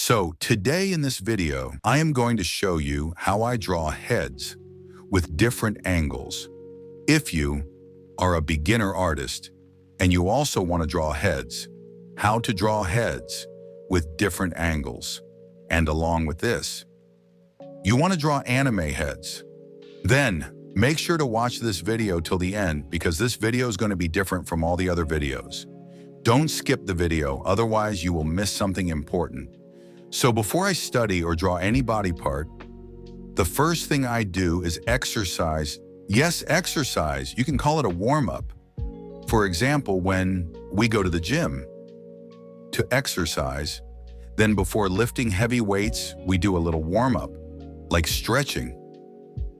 So today in this video, I am going to show you how I draw heads with different angles. If you are a beginner artist and you also want to draw heads, how to draw heads with different angles. And along with this, you want to draw anime heads. Then make sure to watch this video till the end because this video is going to be different from all the other videos. Don't skip the video, otherwise you will miss something important. So before I study or draw any body part, the first thing I do is exercise. Yes, exercise. You can call it a warm-up. For example, when we go to the gym to exercise, then before lifting heavy weights, we do a little warm-up, like stretching.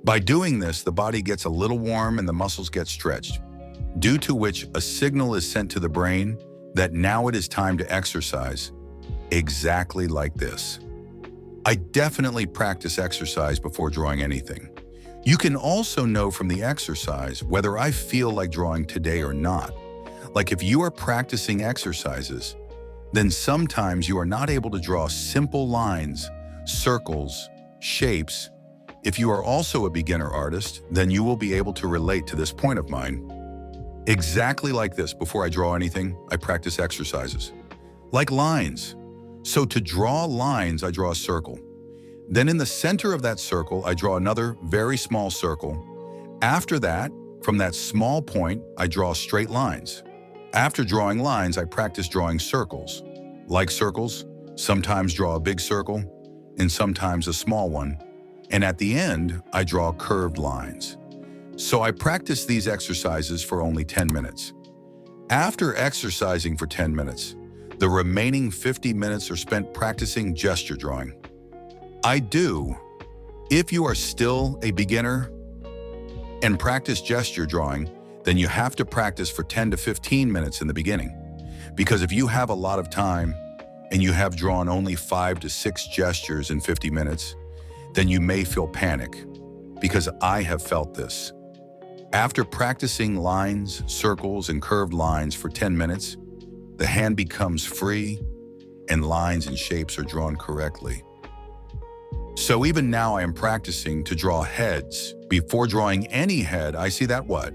By doing this, the body gets a little warm and the muscles get stretched, due to which a signal is sent to the brain that now it is time to exercise. Exactly like this. I definitely practice exercise before drawing anything. You can also know from the exercise whether I feel like drawing today or not. Like if you are practicing exercises, then sometimes you are not able to draw simple lines, circles, shapes. If you are also a beginner artist, then you will be able to relate to this point of mine. Exactly like this, before I draw anything, I practice exercises. Like lines. So to draw lines, I draw a circle. Then in the center of that circle, I draw another very small circle. After that, from that small point, I draw straight lines. After drawing lines, I practice drawing circles. Like circles, sometimes draw a big circle and sometimes a small one. And at the end, I draw curved lines. So I practice these exercises for only 10 minutes. After exercising for 10 minutes, the remaining 50 minutes are spent practicing gesture drawing. If you are still a beginner and practice gesture drawing, then you have to practice for 10 to 15 minutes in the beginning. Because if you have a lot of time and you have drawn only 5 to 6 gestures in 50 minutes, then you may feel panic, because I have felt this. After practicing lines, circles, and curved lines for 10 minutes, the hand becomes free and lines and shapes are drawn correctly. So even now I am practicing to draw heads. Before drawing any head, I see that what?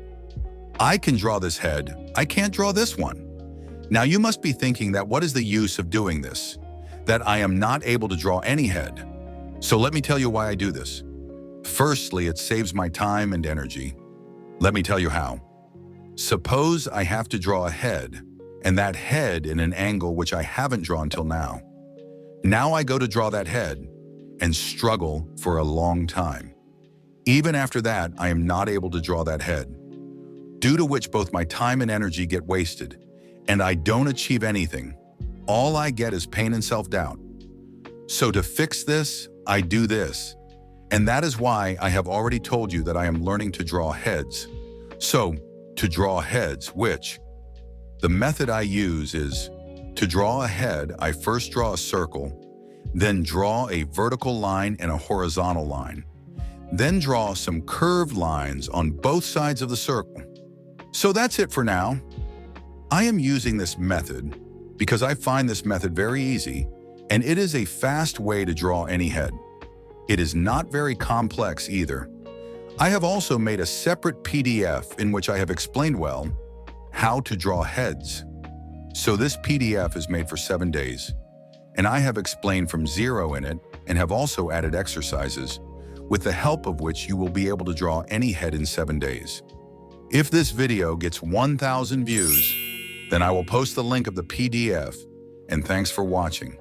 I can draw this head, I can't draw this one. Now you must be thinking that what is the use of doing this? That I am not able to draw any head. So let me tell you why I do this. Firstly, it saves my time and energy. Let me tell you how. Suppose I have to draw a head, and that head in an angle which I haven't drawn till now. Now I go to draw that head and struggle for a long time. Even after that, I am not able to draw that head, due to which both my time and energy get wasted, and I don't achieve anything. All I get is pain and self-doubt. So to fix this, I do this. And that is why I have already told you that I am learning to draw heads. So to draw heads, the method I use is, to draw a head, I first draw a circle, then draw a vertical line and a horizontal line. Then draw some curved lines on both sides of the circle. So that's it for now. I am using this method because I find this method very easy, and it is a fast way to draw any head. It is not very complex either. I have also made a separate PDF in which I have explained well how to draw heads. So this PDF is made for 7 days, and I have explained from zero in it and have also added exercises, with the help of which you will be able to draw any head in 7 days. If this video gets 1,000 views, then I will post the link of the PDF, and thanks for watching.